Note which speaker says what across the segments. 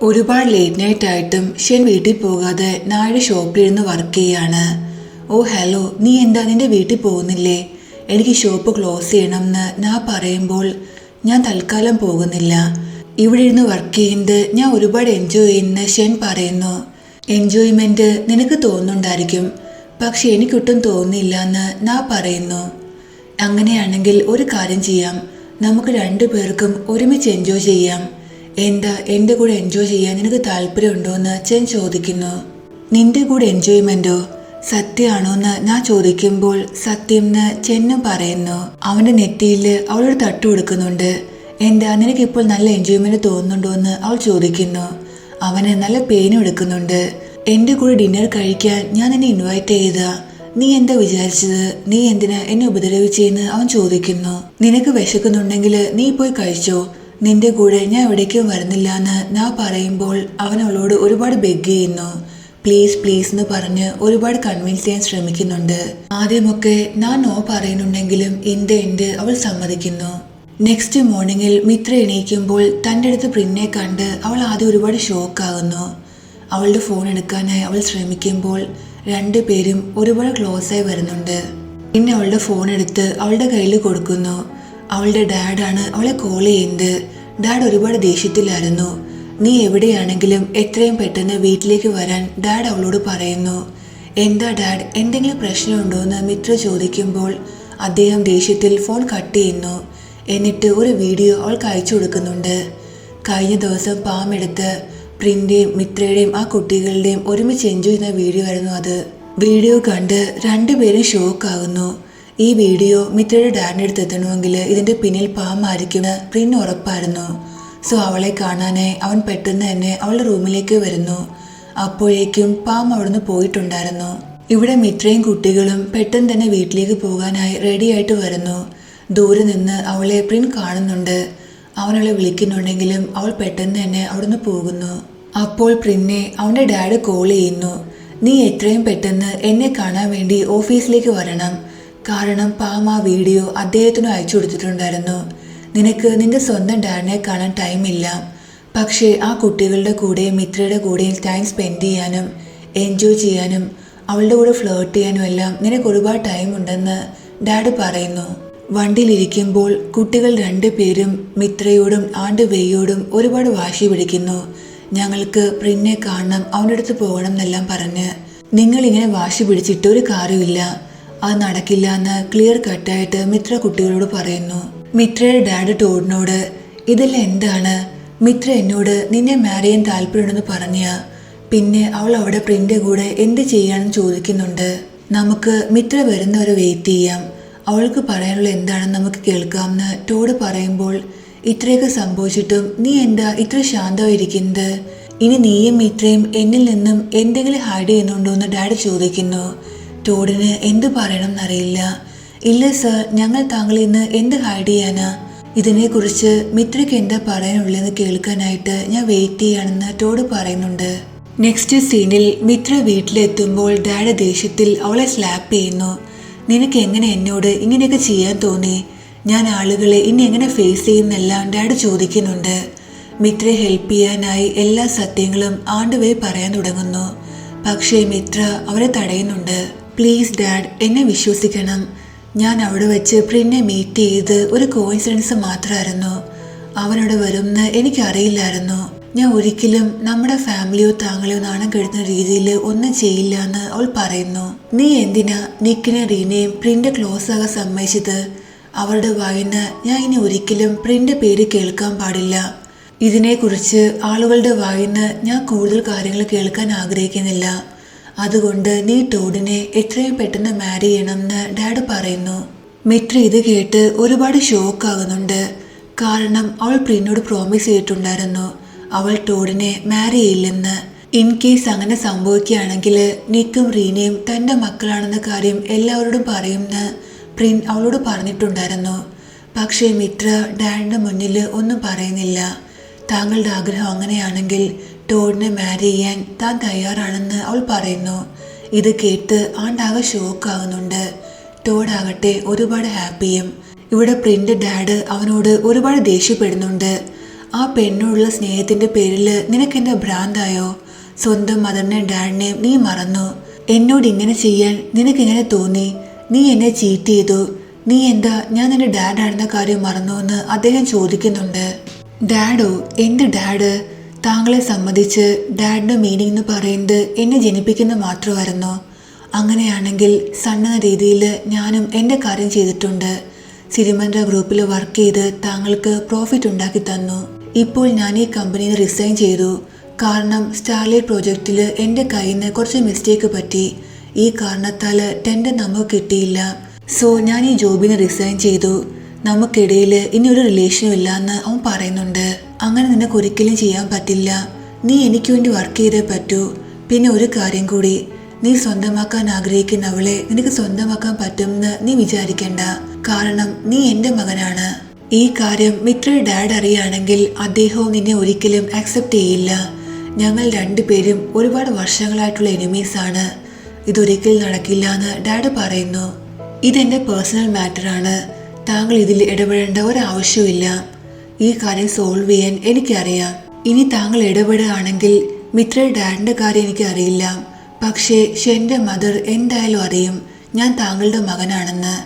Speaker 1: ഒരുപാട് late night ആയിട്ടും Shen വീട്ടിൽ പോകാതെ നായുടെ ഷോപ്പിലിരുന്ന് വർക്ക് ചെയ്യാണ്. ഓ ഹലോ, നീ എന്താ നിന്റെ വീട്ടിൽ പോകുന്നില്ലേ? എനിക്ക് ഷോപ്പ് ക്ലോസ് ചെയ്യണം എന്ന് ഞാൻ പറയുമ്പോൾ ഞാൻ തൽക്കാലം പോകുന്നില്ല, ഇവിടെ ഇരുന്ന് വർക്ക് ചെയ്യുന്നത് ഞാൻ ഒരുപാട് എൻജോയ് ചെയ്യുന്ന ഷെൻ പറയുന്നു. എൻജോയ്മെന്റ് നിനക്ക് തോന്നുന്നുണ്ടായിരിക്കും, പക്ഷെ എനിക്കൊട്ടും തോന്നുന്നില്ല എന്ന് ഞാൻ പറയുന്നു. അങ്ങനെയാണെങ്കിൽ ഒരു കാര്യം ചെയ്യാം, നമുക്ക് രണ്ടുപേർക്കും ഒരുമിച്ച് എൻജോയ് ചെയ്യാം. എന്താ എൻ്റെ കൂടെ എൻജോയ് ചെയ്യാൻ നിനക്ക് താല്പര്യമുണ്ടോ എന്ന് ചെൻ ചോദിക്കുന്നു. നിന്റെ കൂടെ എൻജോയ്മെന്റോ? സത്യമാണോ എന്ന് ഞാൻ ചോദിക്കുമ്പോൾ സത്യം എന്ന് ചെന്നും പറയുന്നു. അവന്റെ നെറ്റിയിൽ അവളൊരു തട്ടു കൊടുക്കുന്നുണ്ട്. എന്താ നിനക്കിപ്പോൾ നല്ല എൻജോയ്മെന്റ് തോന്നുന്നുണ്ടോ എന്ന് അവൾ ചോദിക്കുന്നു. അവന് നല്ല പെയിനും എടുക്കുന്നുണ്ട്. എൻ്റെ കൂടെ ഡിന്നർ കഴിക്കാൻ ഞാൻ നിന്നെ ഇൻവൈറ്റ് ചെയ്ത, നീ എന്താ വിചാരിച്ചത്? നീ എന്തിനാ എന്നെ ഉപദ്രവിച്ചെന്ന് അവൻ ചോദിക്കുന്നു. നിനക്ക് വിശക്കുന്നുണ്ടെങ്കിൽ നീ പോയി കഴിച്ചോ, നിന്റെ കൂടെ ഞാൻ എവിടേക്കും വരുന്നില്ല എന്ന് ഞാൻ പറയുമ്പോൾ അവൻ അവളോട് ഒരുപാട് ബെഗ് ചെയ്യുന്നു. പ്ലീസ് പ്ലീസ് എന്ന് പറഞ്ഞ് ഒരുപാട് കൺവിൻസ് ചെയ്യാൻ ശ്രമിക്കുന്നുണ്ട്. ആദ്യമൊക്കെ ഞാൻ നോ പറയുന്നുണ്ടെങ്കിലും എൻ്റെ അവൾ സമ്മതിക്കുന്നു. നെക്സ്റ്റ് മോർണിംഗിൽ മിത്ര എണീക്കുമ്പോൾ തൻ്റെ അടുത്ത് പ്രിന്നെ കണ്ട് അവൾ ആദ്യം ഒരുപാട് ഷോക്കാകുന്നു. അവളുടെ ഫോൺ എടുക്കാനായി അവൾ ശ്രമിക്കുമ്പോൾ രണ്ടുപേരും ഒരുപാട് ക്ലോസായി വരുന്നുണ്ട്. പിന്നെ അവളുടെ ഫോൺ എടുത്ത് അവളുടെ കയ്യിൽ കൊടുക്കുന്നു. അവളുടെ ഡാഡാണ് അവളെ കോൾ ചെയ്യുന്നത്. ഡാഡ് ഒരുപാട് ദേഷ്യത്തിലായിരുന്നു. നീ എവിടെയാണെങ്കിലും എത്രയും പെട്ടെന്ന് വീട്ടിലേക്ക് വരാൻ ഡാഡ് അവളോട് പറയുന്നു. എന്താ ഡാഡ്, എന്തെങ്കിലും പ്രശ്നമുണ്ടോ എന്ന് മിത്ര ചോദിക്കുമ്പോൾ അദ്ദേഹം ദേഷ്യത്തിൽ ഫോൺ കട്ട് ചെയ്യുന്നു. എന്നിട്ട് ഒരു വീഡിയോ അവൾക്ക് അയച്ചു കൊടുക്കുന്നുണ്ട്. കഴിഞ്ഞ ദിവസം പാം എടുത്ത് പ്രിന്റെയും മിത്രയുടെയും ആ കുട്ടികളുടെയും ഒരുമിച്ച് എൻജോയ് ചെയ്യുന്ന വീഡിയോ ആയിരുന്നു അത്. വീഡിയോ കണ്ട് രണ്ടുപേരും ഷോക്കാകുന്നു. ഈ വീഡിയോ മിത്രയുടെ ഡാഡിൻ്റെ അടുത്ത് എത്തണമെങ്കിൽ ഇതിന്റെ പിന്നിൽ പാം ആയിരിക്കുമെന്ന് പ്രിന് ഉറപ്പായിരുന്നു. സോ അവളെ കാണാനായി അവൻ പെട്ടെന്ന് തന്നെ അവളുടെ റൂമിലേക്ക് വരുന്നു. അപ്പോഴേക്കും പാം അവിടുന്ന് പോയിട്ടുണ്ടായിരുന്നു. ഇവിടെ മിത്രയും കുട്ടികളും പെട്ടെന്ന് തന്നെ വീട്ടിലേക്ക് പോകാനായി റെഡി ആയിട്ട് വരുന്നു. ദൂരെ നിന്ന് അവളെ പ്രിൻ കാണുന്നുണ്ട്. അവനവളെ വിളിക്കുന്നുണ്ടെങ്കിലും അവൾ പെട്ടെന്ന് തന്നെ അവിടുന്ന് പോകുന്നു. അപ്പോൾ പ്രിന്നെ അവൻ്റെ ഡാഡ് കോൾ ചെയ്യുന്നു. നീ എത്രയും പെട്ടെന്ന് എന്നെ കാണാൻ വേണ്ടി ഓഫീസിലേക്ക് വരണം, കാരണം പാം ആ വീഡിയോ അദ്ദേഹത്തിന് അയച്ചു കൊടുത്തിട്ടുണ്ടായിരുന്നു. നിനക്ക് നിന്റെ സ്വന്തം ഡാഡിനെ കാണാൻ ടൈമില്ല, പക്ഷേ ആ കുട്ടികളുടെ കൂടെയും മിത്രയുടെ കൂടെയും ടൈം സ്പെൻഡ് ചെയ്യാനും എൻജോയ് ചെയ്യാനും അവളുടെ കൂടെ ഫ്ലേർട്ട് ചെയ്യാനും എല്ലാം നിനക്ക് ഒരുപാട് ടൈം ഉണ്ടെന്ന് ഡാഡ് പറയുന്നു. വണ്ടിയിലിരിക്കുമ്പോൾ കുട്ടികൾ രണ്ടുപേരും മിത്രയോടും ആണ്ട് വെയ്യോടും ഒരുപാട് വാശി പിടിക്കുന്നു. ഞങ്ങൾക്ക് പ്രിന്നെ കാണണം, അവൻ്റെ അടുത്ത് പോകണം എന്നെല്ലാം പറഞ്ഞ്. നിങ്ങളിങ്ങനെ വാശി പിടിച്ചിട്ട് ഒരു കാര്യമില്ല, അത് നടക്കില്ല എന്ന് ക്ലിയർ കട്ടായിട്ട് മിത്ര കുട്ടികളോട് പറയുന്നു. മിത്രയുടെ ഡാഡ് ടോഡിനോട് ഇതെല്ലാം എന്താണ്? മിത്ര എന്നോട് നിന്നെ മാരി ചെയ്യാൻ താല്പര്യമുണ്ടെന്ന് പറഞ്ഞ, പിന്നെ അവൾ അവിടെ പ്രിന്റെ കൂടെ എന്ത് ചെയ്യാണെന്ന് ചോദിക്കുന്നുണ്ട്. നമുക്ക് മിത്ര വരുന്നവരെ വെയിറ്റ് ചെയ്യാം, അവൾക്ക് പറയാനുള്ള എന്താണെന്ന് നമുക്ക് കേൾക്കാമെന്ന് ടോഡ് പറയുമ്പോൾ ഇത്രയൊക്കെ സംഭവിച്ചിട്ടും നീ എന്താ ഇത്ര ശാന്തമായിരിക്കുന്നത്? ഇനി നീയും മിത്രയും എന്നിൽ നിന്നും എന്തെങ്കിലും ഹൈഡ് ചെയ്യുന്നുണ്ടോ എന്ന് ഡാഡ് ചോദിക്കുന്നു. ടോഡിന് എന്ത് പറയണം എന്നറിയില്ല. ഇല്ല സർ, ഞങ്ങൾ താങ്കളിൽ നിന്ന് എന്ത് ഹൈഡ് ചെയ്യാനാ? ഇതിനെക്കുറിച്ച് മിത്രയ്ക്ക് എന്താ പറയാനുള്ളതെന്ന് കേൾക്കാനായിട്ട് ഞാൻ വെയിറ്റ് ചെയ്യാണെന്ന് ടോഡ് പറയുന്നുണ്ട്. നെക്സ്റ്റ് സീനിൽ മിത്ര വീട്ടിലെത്തുമ്പോൾ ഡാഡ് ദേഷ്യത്തിൽ അവളെ സ്ലാപ്പ് ചെയ്യുന്നു. നിനക്ക് എങ്ങനെ എന്നോട് ഇങ്ങനെയൊക്കെ ചെയ്യാൻ തോന്നി? ഞാൻ ആളുകളെ ഇനി എങ്ങനെ ഫേസ് ചെയ്യുന്നെല്ലാം ഡാഡ് ചോദിക്കുന്നുണ്ട്. മിത്രയെ ഹെൽപ്പ് ചെയ്യാനായി എല്ലാ സത്യങ്ങളും ആണ്ടുവേ പറയാൻ തുടങ്ങുന്നു. പക്ഷേ മിത്ര അവരെ തടയുന്നുണ്ട്. പ്ലീസ് ഡാഡ്, എന്നെ വിശ്വസിക്കണം. ഞാൻ അവിടെ വെച്ച് പ്രിന്നെ മീറ്റ് ചെയ്ത് ഒരു കോയിൻസിഡൻസ് മാത്രമായിരുന്നു. അവനവിടെ വരുമെന്ന് എനിക്കറിയില്ലായിരുന്നു. ഞാൻ ഒരിക്കലും നമ്മുടെ ഫാമിലിയോ താങ്കളെയോ നാണം കെടുത്തുന്ന രീതിയിൽ ഒന്നും ചെയ്യില്ല എന്ന് അവൾ പറയുന്നു. നീ എന്തിനാ നിക്കിനെ റീനയും പ്രിന്റ് ക്ലോസ് ആകാൻ സമ്മതിച്ചത്? അവരുടെ വായിന്ന് ഞാൻ ഇനി ഒരിക്കലും പ്രിന്റെ പേര് കേൾക്കാൻ പാടില്ല. ഇതിനെക്കുറിച്ച് ആളുകളുടെ വായിന്ന് ഞാൻ കൂടുതൽ കാര്യങ്ങൾ കേൾക്കാൻ ആഗ്രഹിക്കുന്നില്ല. അതുകൊണ്ട് നീ ടോഡിനെ എത്രയും പെട്ടെന്ന് മാരി ചെയ്യണമെന്ന് ഡാഡ് പറയുന്നു. മിത്ര ഇത് കേട്ട് ഒരുപാട് ഷോക്കാകുന്നുണ്ട്. കാരണം അവൾ പ്രിന്നോട് പ്രോമിസ് ചെയ്തിട്ടുണ്ടായിരുന്നു അവൾ ടോഡിനെ മാരി ചെയ്യില്ലെന്ന്. ഇൻ കേസ് അങ്ങനെ സംഭവിക്കുകയാണെങ്കിൽ നിക്കും റീനയും തൻ്റെ മക്കളാണെന്ന കാര്യം എല്ലാവരോടും പറയുമെന്ന് പ്രിൻ അവളോട് പറഞ്ഞിട്ടുണ്ടായിരുന്നു. പക്ഷേ മിത്ര ഡാഡിൻ്റെ മുന്നിൽ ഒന്നും പറയുന്നില്ല. താങ്കളുടെ ആഗ്രഹം അങ്ങനെയാണെങ്കിൽ ടോഡിനെ മാരി ചെയ്യാൻ താൻ തയ്യാറാണെന്ന് അവൾ പറയുന്നു. ഇത് കേട്ട് ആണ്ടാകെ ഷോക്കാകുന്നുണ്ട്. ടോഡാകട്ടെ ഒരുപാട് ഹാപ്പിയും. ഇവിടെ പ്രിന്റ് ഡാഡ് അവനോട് ഒരുപാട് ദേഷ്യപ്പെടുന്നുണ്ട്. ആ പെണ്ണോടുള്ള സ്നേഹത്തിന്റെ പേരിൽ നിനക്കെന്താ ഭ്രാന്തായോ? സ്വന്തം മദറിനെയും ഡാഡിനെയും നീ മറന്നു. എന്നോട് ഇങ്ങനെ ചെയ്യാൻ നിനക്കെങ്ങനെ തോന്നി? നീ എന്നെ ചീറ്റ് ചെയ്തു. നീ എന്താ ഞാൻ നിന്റെ ഡാഡാണെന്ന കാര്യം മറന്നു എന്ന് അദ്ദേഹം ചോദിക്കുന്നുണ്ട്. ഡാഡോ? എന്ത് ഡാഡ്? താങ്കളെ സംബന്ധിച്ച് ഡാഡിന്റെ മീനിങ് എന്ന് പറയുന്നത് എന്നെ ജനിപ്പിക്കുന്ന മാത്രമായിരുന്നു. അങ്ങനെയാണെങ്കിൽ സണ്ണെന്ന രീതിയിൽ ഞാനും എൻ്റെ കാര്യം ചെയ്തിട്ടുണ്ട്. സിരിമന്ദ്ര ഗ്രൂപ്പിൽ വർക്ക് ചെയ്ത് താങ്കൾക്ക് പ്രോഫിറ്റ് ഉണ്ടാക്കി തന്നു. ഇപ്പോൾ ഞാൻ ഈ കമ്പനിയിൽ റിസൈൻ ചെയ്തു. കാരണം സ്റ്റാർലൈറ്റ് പ്രോജക്റ്റിൽ എൻ്റെ കയ്യിൽ നിന്ന് കുറച്ച് മിസ്റ്റേക്ക് പറ്റി. ഈ കാരണത്താൽ ടെൻഡർ നമുക്ക് കിട്ടിയില്ല. സോ ഞാൻ ഈ ജോബിന് റിസൈൻ ചെയ്തു. നമുക്കിടയിൽ ഇനി ഒരു റിലേഷനും ഇല്ല എന്ന് അവൻ പറയുന്നുണ്ട്. അങ്ങനെ നിനക്ക് ഒരിക്കലും ചെയ്യാൻ പറ്റില്ല. നീ എനിക്ക് വേണ്ടി വർക്ക് ചെയ്തേ പറ്റൂ. പിന്നെ ഒരു കാര്യം കൂടി, നീ സ്വന്തമാക്കാൻ ആഗ്രഹിക്കുന്നവളെ നിനക്ക് സ്വന്തമാക്കാൻ പറ്റുമെന്ന് നീ വിചാരിക്കണ്ട. കാരണം നീ എൻ്റെ മകനാണ്. ഈ കാര്യം മിത്രയുടെ ഡാഡ് അറിയുകയാണെങ്കിൽ അദ്ദേഹവും നിന്നെ ഒരിക്കലും അക്സെപ്റ്റ് ചെയ്യില്ല. ഞങ്ങൾ രണ്ടുപേരും ഒരുപാട് വർഷങ്ങളായിട്ടുള്ള എനിമീസാണ്. ഇതൊരിക്കലും നടക്കില്ല എന്ന് ഡാഡ് പറയുന്നു. ഇതെൻ്റെ പേഴ്സണൽ മാറ്ററാണ്. താങ്കൾ ഇതിൽ ഇടപെടേണ്ട ഒരാവശ്യമില്ല. ഈ കാര്യം സോൾവ് ചെയ്യാൻ എനിക്കറിയാം. ഇനി താങ്കൾ ഇടപെടുകയാണെങ്കിൽ മിത്രയുടെ ഡാഡിൻ്റെ കാര്യം എനിക്കറിയില്ല. പക്ഷേ ഷെൻ്റെ മദർ എന്തായാലും അറിയും ഞാൻ താങ്കളുടെ മകനാണെന്ന്.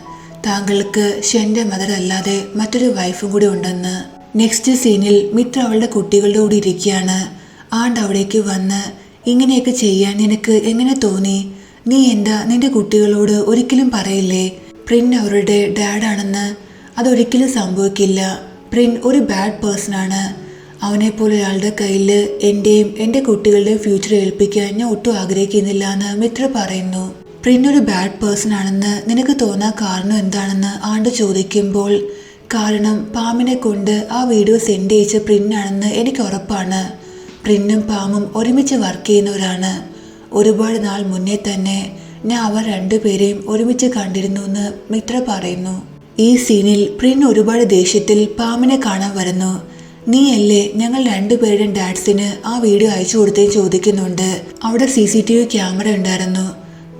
Speaker 1: താങ്കൾക്ക് ഷെൻ്റെ മദർ അല്ലാതെ മറ്റൊരു വൈഫും കൂടി ഉണ്ടെന്ന്. നെക്സ്റ്റ് സീനിൽ മിത്ര അവളുടെ കുട്ടികളുടെ കൂടി ഇരിക്കുകയാണ്. ആണ്ട് അവിടേക്ക് വന്ന് ഇങ്ങനെയൊക്കെ ചെയ്യാൻ നിനക്ക് എങ്ങനെ തോന്നി? നീ എന്താ നിന്റെ കുട്ടികളോട് ഒരിക്കലും പറയില്ലേ പ്രിൻ അവരുടെ ഡാഡാണെന്ന്? അതൊരിക്കലും സംഭവിക്കില്ല. പ്രിൻ ഒരു ബാഡ് പേഴ്സണാണ്. അവനെപ്പോലെ ഒരാളുടെ കയ്യിൽ എൻ്റെയും എൻ്റെ കുട്ടികളുടെയും ഫ്യൂച്ചർ ഏൽപ്പിക്കാൻ ഞാൻ ഒട്ടും ആഗ്രഹിക്കുന്നില്ല എന്ന് മിത്ര പറയുന്നു. പ്രിൻ ഒരു ബാഡ് പേഴ്സൺ ആണെന്ന് നിനക്ക് തോന്നാൻ കാരണം എന്താണെന്ന് ആണ്ട് ചോദിക്കുമ്പോൾ, കാരണം പാമിനെ കൊണ്ട് ആ വീഡിയോ സെൻഡ് ചെയ്യിച്ച പ്രിന്നാണെന്ന് എനിക്ക് ഉറപ്പാണ്. പ്രിന്നും പാമും ഒരുമിച്ച് വർക്ക് ചെയ്യുന്നവരാണ്. ഒരുപാട് നാൾ മുന്നേ തന്നെ ഞാൻ അവർ രണ്ടുപേരെയും ഒരുമിച്ച് കണ്ടിരുന്നു എന്ന് മിത്ര പറയുന്നു. ഈ സീനിൽ പ്രിൻ ഒരുപാട് ദേഷ്യത്തിൽ പാമിനെ കാണാൻ വരുന്നു. നീയല്ലേ ഞങ്ങൾ രണ്ടുപേരുടെയും ഡാഡ്സിന് ആ വീഡിയോ അയച്ചു കൊടുത്തേ ചോദിക്കുന്നുണ്ട്. അവിടെ CCTV ക്യാമറ ഉണ്ടായിരുന്നു.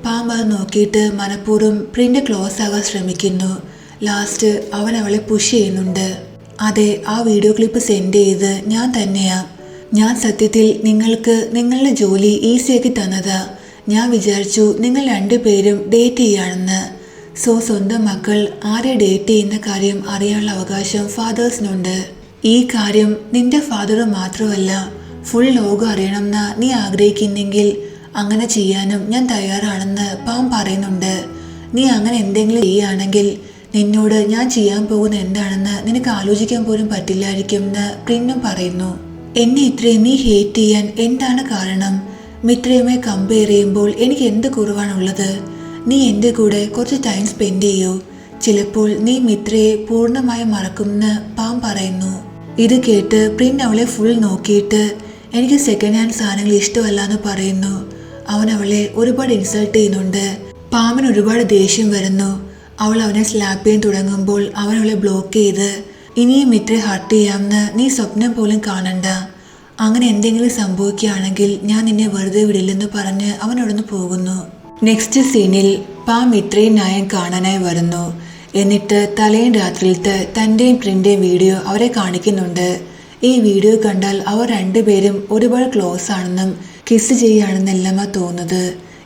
Speaker 1: പാമ്പ് അത് നോക്കിയിട്ട് മനഃപൂർവ്വം പ്രിന്റ് ക്ലോസ് ആകാൻ ശ്രമിക്കുന്നു. ലാസ്റ്റ് അവൻ അവളെ പുഷ് ചെയ്യുന്നുണ്ട്. അതെ, ആ വീഡിയോ ക്ലിപ്പ് സെൻഡ് ചെയ്ത് ഞാൻ തന്നെയാ. ഞാൻ സത്യത്തിൽ നിങ്ങൾക്ക് നിങ്ങളുടെ ജോലി ഈസിയാക്കി തന്നതാ. ഞാൻ വിചാരിച്ചു നിങ്ങൾ രണ്ടുപേരും ഡേറ്റ് ചെയ്യാണെന്ന്. സോ സ്വന്തം മക്കൾ ആരെ ഡേറ്റ് ചെയ്യുന്ന കാര്യം അറിയാനുള്ള അവകാശം ഫാദേഴ്സിനുണ്ട്. ഈ കാര്യം നിന്റെ ഫാദർ മാത്രമല്ല ഫുൾ ലോകം അറിയണമെന്ന് നീ ആഗ്രഹിക്കുന്നെങ്കിൽ അങ്ങനെ ചെയ്യാനും ഞാൻ തയ്യാറാണെന്ന് പാം പറയുന്നുണ്ട്. നീ അങ്ങനെ എന്തെങ്കിലും ചെയ്യുകയാണെങ്കിൽ നിന്നോട് ഞാൻ ചെയ്യാൻ പോകുന്ന എന്താണെന്ന് നിനക്ക് ആലോചിക്കാൻ പോലും പറ്റില്ലായിരിക്കും എന്ന് പ്രിന്നും പറയുന്നു. എന്നെ ഇത്രയും നീ ഹേറ്റ് ചെയ്യാൻ എന്താണ് കാരണം? മിത്രയുമായി കമ്പയർ ചെയ്യുമ്പോൾ എനിക്ക് എന്ത് കുറവാണുള്ളത്? നീ എൻ്റെ കൂടെ കുറച്ച് ടൈം സ്പെൻഡ് ചെയ്യൂ. ചിലപ്പോൾ നീ മിത്രയെ പൂർണ്ണമായും മറക്കുമെന്ന് പാം പറയുന്നു. ഇത് കേട്ട് പ്രിൻ അവളെ ഫുൾ നോക്കിയിട്ട് എനിക്ക് സെക്കൻഡ് ഹാൻഡ് സാധനങ്ങൾ ഇഷ്ടമല്ല എന്ന് പറയുന്നു. അവൻ അവളെ ഒരുപാട് ഇൻസൾട്ട് ചെയ്യുന്നുണ്ട്. പാമിന് ഒരുപാട് ദേഷ്യം വരുന്നു. അവൾ അവനെ സ്ലാപ്പ് ചെയ്യാൻ തുടങ്ങുമ്പോൾ അവൻ അവളെ ബ്ലോക്ക് ചെയ്ത് ഇനിയും മിത്രയെ ഹർട്ട് ചെയ്യാമെന്ന് നീ സ്വപ്നം പോലും കാണണ്ട. അങ്ങനെ എന്തെങ്കിലും സംഭവിക്കുകയാണെങ്കിൽ ഞാൻ നിന്നെ വെറുതെ വിടില്ലെന്ന് പറഞ്ഞ് അവൻ അവിടുന്ന് പോകുന്നു. നെക്സ്റ്റ് സീനിൽ പാം മിത്രയും ന്യായം കാണാനായി വരുന്നു. എന്നിട്ട് തലേയും രാത്രിയിലത്തെ തൻ്റെയും പ്രിൻ്റെയും വീഡിയോ അവരെ കാണിക്കുന്നുണ്ട്. ഈ വീഡിയോ കണ്ടാൽ അവർ രണ്ടുപേരും ഒരുപാട് ക്ലോസ് ആണെന്നും കിസ് ചെയ്യുകയാണെന്നെല്ലാമാ തോന്നുന്നത്.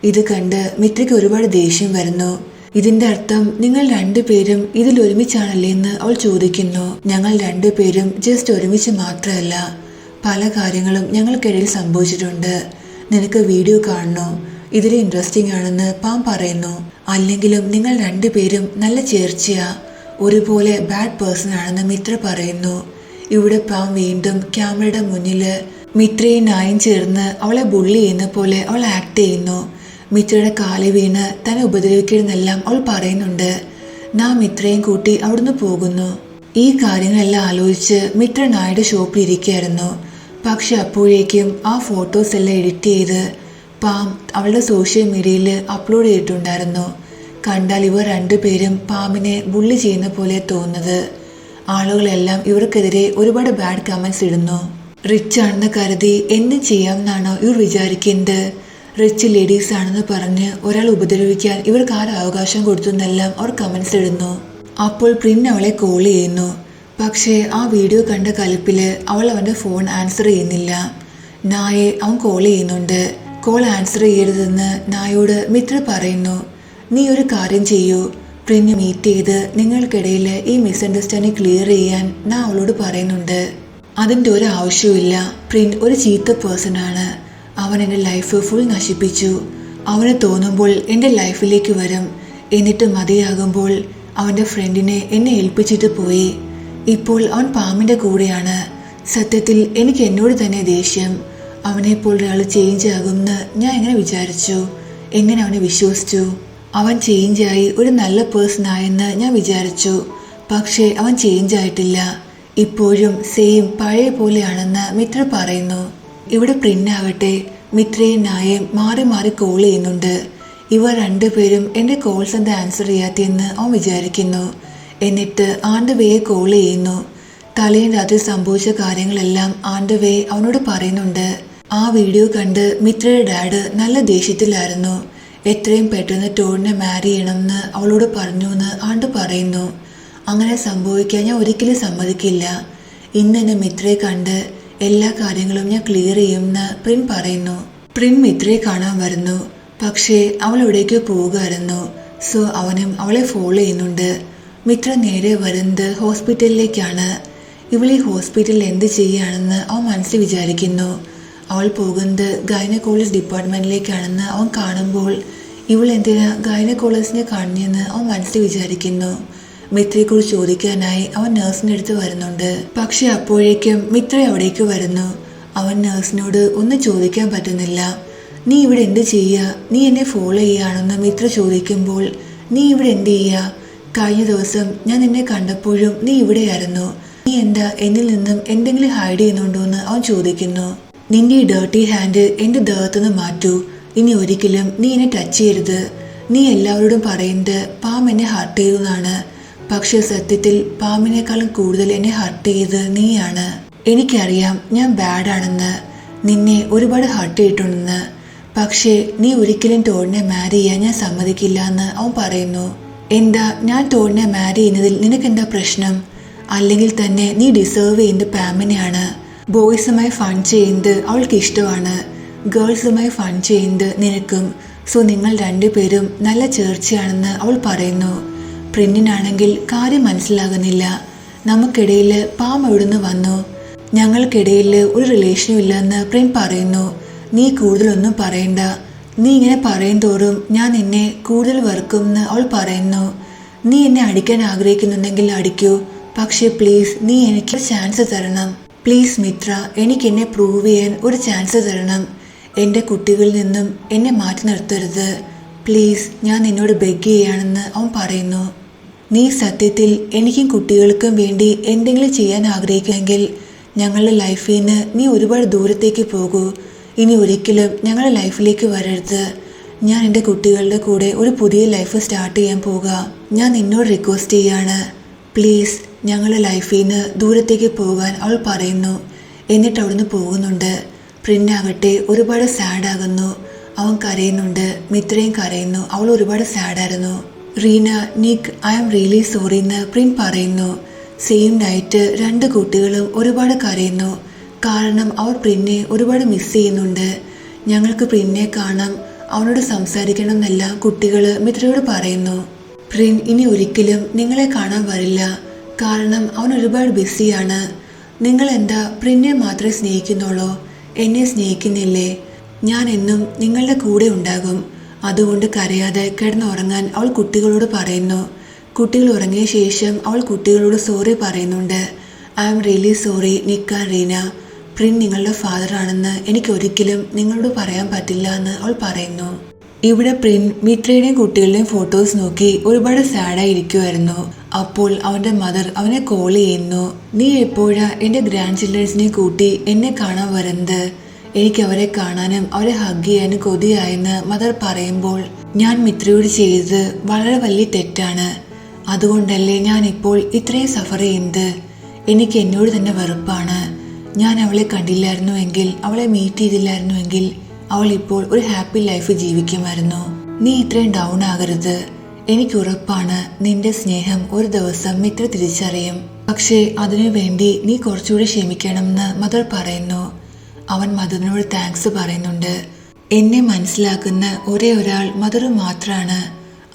Speaker 1: ഇത് കണ്ട് മിത്രയ്ക്ക് ഒരുപാട് ദേഷ്യം വരുന്നു. ഇതിന്റെ അർത്ഥം നിങ്ങൾ രണ്ടുപേരും ഇതിൽ ഒരുമിച്ചാണല്ലേ എന്ന് അവൾ ചോദിക്കുന്നു. ഞങ്ങൾ രണ്ടുപേരും ജസ്റ്റ് ഒരുമിച്ച് മാത്രമല്ല, പല കാര്യങ്ങളും ഞങ്ങൾക്കിടയിൽ സംഭവിച്ചിട്ടുണ്ട്. നിനക്ക് വീഡിയോ കാണണോ? ഇതിൽ ഇൻട്രസ്റ്റിംഗ് ആണെന്ന് പാം പറയുന്നു. അല്ലെങ്കിലും നിങ്ങൾ രണ്ടുപേരും നല്ല ചേർച്ചയാ, ഒരുപോലെ ബാഡ് പേഴ്സൺ ആണെന്ന് മിത്ര പറയുന്നു. ഇവിടെ പാം വീണ്ടും ക്യാമറയുടെ മുന്നിൽ മിത്രയും നായും ചേർന്ന് അവളെ ബുള്ളി ചെയ്യുന്ന പോലെ അവൾ ആക്ട് ചെയ്യുന്നു. മിത്രയുടെ കാലി വീണ് തന്നെ ഉപദ്രവിക്കരുതെന്നെല്ലാം അവൾ പറയുന്നുണ്ട്. നാം മിത്രയും കൂട്ടി അവിടുന്ന് പോകുന്നു. ഈ കാര്യങ്ങളെല്ലാം ആലോചിച്ച് മിത്ര നായുടെ ഷോപ്പിൽ ഇരിക്കുകയായിരുന്നു. പക്ഷെ അപ്പോഴേക്കും ആ ഫോട്ടോസ് എല്ലാം എഡിറ്റ് ചെയ്ത് പാം അവളുടെ സോഷ്യൽ മീഡിയയിൽ അപ്ലോഡ് ചെയ്തിട്ടുണ്ടായിരുന്നു. കണ്ടാൽ ഇവർ രണ്ടുപേരും പാമിനെ ബുള്ളി ചെയ്യുന്ന പോലെ തോന്നുന്നത്. ആളുകളെല്ലാം ഇവർക്കെതിരെ ഒരുപാട് ബാഡ് കമൻസ് ഇടുന്നു. റിച്ച് ആണെന്ന് കരുതി എന്തും ചെയ്യാമെന്നാണോ ഇവർ വിചാരിക്കുന്നത്? റിച്ച് ലേഡീസ് ആണെന്ന് പറഞ്ഞ് ഒരാൾ ഉപദ്രവിക്കാൻ ഇവർക്ക് ആരും അവകാശം കൊടുത്തു എന്നെല്ലാം അവർ കമൻസ് ഇടുന്നു. അപ്പോൾ പ്രിൻ അവളെ കോൾ ചെയ്യുന്നു. പക്ഷേ ആ വീഡിയോ കണ്ട കലിപ്പില് അവൾ അവൻ്റെ ഫോൺ ആൻസർ ചെയ്യുന്നില്ല. നായെ അവൻ കോൾ ചെയ്യുന്നുണ്ട്. കോൾ ആൻസർ ചെയ്യരുതെന്ന് നായോട് മിത്ര പറയുന്നു. നീ ഒരു കാര്യം ചെയ്യൂ, പ്രിന്നെ മീറ്റ് ചെയ്ത് നിങ്ങൾക്കിടയിൽ ഈ മിസ്അണ്ടർസ്റ്റാൻഡിങ് ക്ലിയർ ചെയ്യാൻ ഞാൻ അവളോട് പറയുന്നുണ്ട്. അതിൻ്റെ ഒരു ആവശ്യമില്ല. പ്രിൻ ഒരു ചീത്ത പേഴ്സൺ ആണ്. അവൻ എൻ്റെ ലൈഫ് ഫുൾ നശിപ്പിച്ചു. അവന് തോന്നുമ്പോൾ എൻ്റെ ലൈഫിലേക്ക് വരും, എന്നിട്ട് മതിയാകുമ്പോൾ അവൻ്റെ ഫ്രണ്ടിനെ എന്നെ ഏൽപ്പിച്ചിട്ട് പോയി. ഇപ്പോൾ അവൻ പാമ്പിൻ്റെ കൂടെയാണ്. സത്യത്തിൽ എനിക്ക് എന്നോട് തന്നെ ദേഷ്യം. അവനെപ്പോൾ ഒരാൾ ചേഞ്ച് ആകുമെന്ന് ഞാൻ എങ്ങനെ വിചാരിച്ചു? എങ്ങനെ അവനെ വിശ്വസിച്ചു? അവൻ ചേഞ്ചായി ഒരു നല്ല പേഴ്സൺ ആയെന്ന് ഞാൻ വിചാരിച്ചു. പക്ഷേ അവൻ ചേഞ്ച് ആയിട്ടില്ല. ഇപ്പോഴും സെയിം പഴയ പോലെയാണെന്ന് മിത്ര പറയുന്നു. ഇവിടെ പ്രിന്നാകട്ടെ മിത്രയും നായയും മാറി മാറി കോൾ ചെയ്യുന്നുണ്ട്. ഇവർ രണ്ടുപേരും എൻ്റെ കോൾസ് എന്താ ആൻസർ ചെയ്യാത്തെന്ന് അവൻ വിചാരിക്കുന്നു. എന്നിട്ട് ആണ്ടവയെ കോൾ ചെയ്യുന്നു. തലേന്ന് രാത്രി സംഭവിച്ച കാര്യങ്ങളെല്ലാം ആണ്ടവയെ അവനോട് പറയുന്നുണ്ട്. ആ വീഡിയോ കണ്ട് മിത്രയുടെ ഡാഡ് നല്ല ദേഷ്യത്തിലായിരുന്നു. എത്രയും പെട്ടെന്ന് ടോണിനെ മാരി ചെയ്യണമെന്ന് അവളോട് പറഞ്ഞു എന്ന് ആണ്ട് പറയുന്നു. അങ്ങനെ സംഭവിക്കാൻ ഞാൻ ഒരിക്കലും സമ്മതിക്കില്ല. ഇന്ന് എന്നെ മിത്രയെ കണ്ട് എല്ലാ കാര്യങ്ങളും ഞാൻ ക്ലിയർ ചെയ്യുമെന്ന് പ്രിൻ പറയുന്നു. പ്രിൻ മിത്രയെ കാണാൻ വരുന്നു. പക്ഷേ അവൾ എവിടേക്കോ പോവുകയായിരുന്നു. സോ അവനും അവളെ ഫോളോ ചെയ്യുന്നുണ്ട്. മിത്ര നേരെ വരുന്നത് ഹോസ്പിറ്റലിലേക്കാണ്. ഇവൾ ഈ ഹോസ്പിറ്റലിൽ എന്ത് ചെയ്യുകയാണെന്ന് അവൻ മനസ്സിൽ വിചാരിക്കുന്നു. അവൾ പോകുന്നത് ഗൈനക്കോളജി ഡിപ്പാർട്ട്മെൻറ്റിലേക്കാണെന്ന് അവൻ കാണുമ്പോൾ ഇവൾ എന്തിനാ ഗൈനക്കോളജിനെ കാണുന്നതെന്ന് അവൻ മനസ്സിൽ വിചാരിക്കുന്നു. മിത്രയെക്കുറിച്ച് ചോദിക്കാനായി അവൻ നേഴ്സിൻ്റെ അടുത്ത് വരുന്നുണ്ട്. പക്ഷെ അപ്പോഴേക്കും മിത്ര അവിടേക്ക് വരുന്നു. അവൻ നേഴ്സിനോട് ഒന്നും ചോദിക്കാൻ പറ്റുന്നില്ല. നീ ഇവിടെ എന്ത് ചെയ്യുക? നീ എന്നെ ഫോളോ ചെയ്യുകയാണെന്ന് മിത്ര ചോദിക്കുമ്പോൾ നീ ഇവിടെ എന്ത് ചെയ്യുക? കഴിഞ്ഞ ദിവസം ഞാൻ നിന്നെ കണ്ടപ്പോഴും നീ ഇവിടെയായിരുന്നു. നീ എന്താ എന്നിൽ നിന്നും എന്തെങ്കിലും ഹൈഡ് ചെയ്യുന്നുണ്ടോ എന്ന് അവൻ ചോദിക്കുന്നു. നിന്റെ ഈ ഡേർട്ടി ഹാൻഡ് എൻ്റെ ദേഹത്തുനിന്ന് മാറ്റൂ. ഇനി ഒരിക്കലും നീ എന്നെ ടച്ച് ചെയ്യരുത്. നീ എല്ലാവരോടും പറയുന്നത് പാം എന്നെ ഹർട്ട് ചെയ്തു എന്നാണ്. പക്ഷെ സത്യത്തിൽ പാമ്പിനേക്കാളും കൂടുതൽ എന്നെ ഹർട്ട് ചെയ്ത് നീയാണ്. എനിക്കറിയാം ഞാൻ ബാഡാണെന്ന്, നിന്നെ ഒരുപാട് ഹർട്ട് ചെയ്തിട്ടുണ്ടെന്ന്. പക്ഷേ നീ ഒരിക്കലും ടോണിനെ മാരി ചെയ്യാൻ ഞാൻ സമ്മതിക്കില്ല എന്ന് അവൻ പറയുന്നു. എന്താ ഞാൻ ടോണിനെ മാരി ചെയ്യുന്നതിൽ നിനക്കെന്താ പ്രശ്നം? അല്ലെങ്കിൽ തന്നെ നീ ഡിസേർവ് ചെയ്യുന്നത് പാമ്പിനെയാണ്. ബോയ്സുമായി ഫൺ ചെയ്യുന്നത് അവൾക്ക് ഇഷ്ടമാണ്, ഗേൾസുമായി ഫൺ ചെയ്യുന്നത് നിനക്കും. സോ നിങ്ങൾ രണ്ടുപേരും നല്ല ചേർച്ചയാണെന്ന് അവൾ പറയുന്നു. പ്രിന്നിനാണെങ്കിൽ കാര്യം മനസ്സിലാകുന്നില്ല. നമുക്കിടയിൽ പാം എവിടുന്ന് വന്നു? ഞങ്ങൾക്കിടയിൽ ഒരു റിലേഷനും ഇല്ലെന്ന് പ്രിൻ പറയുന്നു. നീ കൂടുതലൊന്നും പറയണ്ട. നീ ഇങ്ങനെ പറയും തോറും ഞാൻ നിന്നെ കൂടുതൽ വെറുക്കുമെന്ന് അവൾ പറയുന്നു. നീ എന്നെ അടിക്കാൻ ആഗ്രഹിക്കുന്നുണ്ടെങ്കിൽ അടിക്കൂ. പക്ഷേ പ്ലീസ് നീ എനിക്ക് ചാൻസ് തരണം. പ്ലീസ് മിത്ര, എനിക്ക് എന്നെ പ്രൂവ് ചെയ്യാൻ ഒരു ചാൻസ് തരണം. എൻ്റെ കുട്ടികളിൽ നിന്നും എന്നെ മാറ്റി നിർത്തരുത്. പ്ലീസ്, ഞാൻ നിന്നോട് ബെഗ് ചെയ്യുകയാണെന്ന് അവൻ പറയുന്നു. നീ സത്യത്തിൽ എനിക്കും കുട്ടികൾക്കും വേണ്ടി എന്തെങ്കിലും ചെയ്യാൻ ആഗ്രഹിക്കുമെങ്കിൽ ഞങ്ങളുടെ ലൈഫിൽ നിന്ന് നീ ഒരുപാട് ദൂരത്തേക്ക് പോകൂ. ഇനി ഒരിക്കലും ഞങ്ങളുടെ ലൈഫിലേക്ക് വരരുത്. ഞാൻ എൻ്റെ കുട്ടികളുടെ കൂടെ ഒരു പുതിയ ലൈഫ് സ്റ്റാർട്ട് ചെയ്യാൻ പോകുക. ഞാൻ നിന്നോട് റിക്വസ്റ്റ് ചെയ്യാണ്. പ്ലീസ് ഞങ്ങളുടെ ലൈഫിൽ നിന്ന് ദൂരത്തേക്ക് പോകാൻ അവൾ പറയുന്നു. എന്നിട്ട് അവിടുന്ന് പോകുന്നുണ്ട്. പ്രിന്നാകട്ടെ ഒരുപാട് സാഡാകുന്നു. അവൻ കരയുന്നുണ്ട്. മിത്രയും കരയുന്നു. അവൾ ഒരുപാട് സാഡായിരുന്നു. റീന, നിക്, ഐ ആം റിയലി സോറി എന്ന് പ്രിൻ പറയുന്നു. സെയിം നൈറ്റ് രണ്ട് കുട്ടികളും ഒരുപാട് കരയുന്നു. കാരണം അവർ പ്രിന്നെ ഒരുപാട് മിസ് ചെയ്യുന്നുണ്ട്. ഞങ്ങൾക്ക് പ്രിന്നെ കാണാം, അവനോട് സംസാരിക്കണം എന്നല്ല കുട്ടികൾ മിത്രയോട് പറയുന്നു. പ്രിൻ ഇനി ഒരിക്കലും നിങ്ങളെ കാണാൻ വരില്ല. കാരണം അവൻ ഒരുപാട് ബിസിയാണ്. നിങ്ങൾ എന്താ പ്രിന്നെ മാത്രമേ സ്നേഹിക്കുന്നുള്ളൂ? എന്നെ സ്നേഹിക്കുന്നില്ലേ? ഞാൻ എന്നും നിങ്ങളുടെ കൂടെ ഉണ്ടാകും. അതുകൊണ്ട് കരയാതെ കിടന്നുറങ്ങാൻ അവൾ കുട്ടികളോട് പറയുന്നു. കുട്ടികൾ ഉറങ്ങിയ ശേഷം അവൾ കുട്ടികളോട് സോറി പറയുന്നുണ്ട്. I am really sorry Nick and Reena. പ്രിൻ നിങ്ങളുടെ ഫാദറാണെന്ന് എനിക്ക് ഒരിക്കലും നിങ്ങളോട് പറയാൻ പറ്റില്ല എന്ന് അവൾ പറയുന്നു. ഇവിടെ പ്രിൻ മിത്രയുടെയും കുട്ടികളുടെയും ഫോട്ടോസ് നോക്കി ഒരുപാട് സാഡായി ഇരിക്കുമായിരുന്നു. അപ്പോൾ അവൻ്റെ മദർ അവനെ കോൾ ചെയ്യുന്നു. നീ എപ്പോഴാ എൻ്റെ ഗ്രാൻഡ് ചിൽഡ്രൻസിനെ കൂട്ടി എന്നെ കാണാൻ വരുന്നത്? എനിക്ക് അവരെ കാണാനും അവരെ ഹഗ് ചെയ്യാനും കൊതിയായെന്ന് മദർ പറയുമ്പോൾ ഞാൻ മിത്രയോട് ചെയ്തത് വളരെ വലിയ തെറ്റാണ്. അതുകൊണ്ടല്ലേ ഞാനിപ്പോൾ ഇത്രയും സഫർ ചെയ്യുന്നത്. എനിക്ക് എന്നോട് തന്നെ വെറുപ്പാണ്. ഞാൻ അവളെ കണ്ടില്ലായിരുന്നുവെങ്കിൽ, അവളെ മീറ്റ് ചെയ്തില്ലായിരുന്നുവെങ്കിൽ അവൾ ഇപ്പോൾ ഒരു ഹാപ്പി ലൈഫ് ജീവിക്കുമായിരുന്നു. നീ ഇത്രയും ഡൗൺ ആകരുത്. എനിക്ക് ഉറപ്പാണ് നിന്റെ സ്നേഹം ഒരു ദിവസം മിത്ര തിരിച്ചറിയും. പക്ഷേ അതിനു വേണ്ടി നീ കുറച്ചുകൂടി ക്ഷമിക്കണമെന്ന് മദർ പറയുന്നു. അവൻ മദറിനോട് താങ്ക്സ് പറയുന്നുണ്ട്. എന്നെ മനസ്സിലാക്കുന്ന ഒരേ ഒരാൾ മദർ മാത്രമാണ്,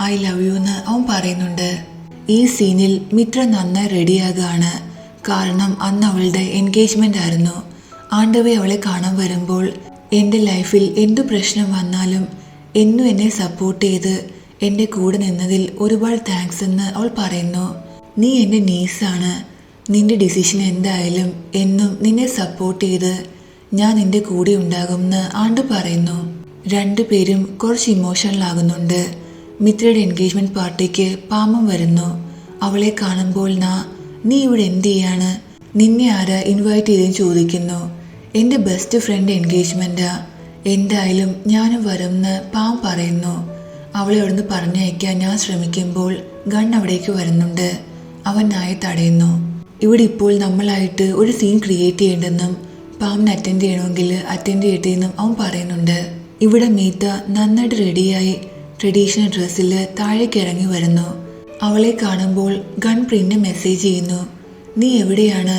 Speaker 1: ഐ ലവ് യു എന്ന് അവൻ പറയുന്നുണ്ട്. ഈ സീനിൽ മിത്ര നന്നായി റെഡിയാകാണ്. കാരണം അന്ന് അവളുടെ എൻഗേജ്മെന്റ് ആയിരുന്നു. ആണ്ടവേ അവളെ കാണാൻ വരുമ്പോൾ എൻ്റെ ലൈഫിൽ എന്തു പ്രശ്നം വന്നാലും എന്നും എന്നെ സപ്പോർട്ട് ചെയ്ത് എൻ്റെ കൂടെ നിന്നതിൽ ഒരുപാട് താങ്ക്സ് എന്ന് അവൾ പറയുന്നു. നീ എൻ്റെ നീസാണ്, നിന്റെ ഡിസിഷൻ എന്തായാലും എന്നും നിന്നെ സപ്പോർട്ട് ചെയ്ത് ഞാൻ നിന്റെ കൂടെ ഉണ്ടാകുമെന്ന് ആണ്ട് പറയുന്നു. രണ്ടുപേരും കുറച്ച് ഇമോഷണൽ ആകുന്നുണ്ട്. മിത്രയുടെ എൻഗേജ്മെന്റ് പാർട്ടിക്ക് പാമം വരുന്നു. അവളെ കാണുമ്പോൾ നീ ഇവിടെ എന്ത് ചെയ്യാണ്, നിന്നെ ആരാ ഇൻവൈറ്റ് ചെയ്തെന്ന് ചോദിക്കുന്നു. എൻ്റെ ബെസ്റ്റ് ഫ്രണ്ട് എൻഗേജ്മെന്റാ, എന്തായാലും ഞാനും വരുമെന്ന് പാം പറയുന്നു. അവളെ അവിടുന്ന് പറഞ്ഞയക്കാൻ ഞാൻ ശ്രമിക്കുമ്പോൾ ഗൺ അവിടേക്ക് വരുന്നുണ്ട്. അവൻ നായെ തടയുന്നു. ഇവിടെ ഇപ്പോൾ നമ്മളായിട്ട് ഒരു സീൻ ക്രിയേറ്റ് ചെയ്യേണ്ടെന്നും പാമിന് അറ്റൻഡ് ചെയ്യണമെങ്കിൽ അറ്റൻഡ് ചെയ്യട്ടെന്നും അവൻ പറയുന്നുണ്ട്. ഇവിടെ മീത്ത നന്നായിട്ട് റെഡിയായി ട്രഡീഷണൽ ഡ്രസ്സിൽ താഴേക്ക് ഇറങ്ങി വരുന്നു. അവളെ കാണുമ്പോൾ ഗൺ പ്രിന്റ് മെസ്സേജ് ചെയ്യുന്നു. നീ എവിടെയാണ്,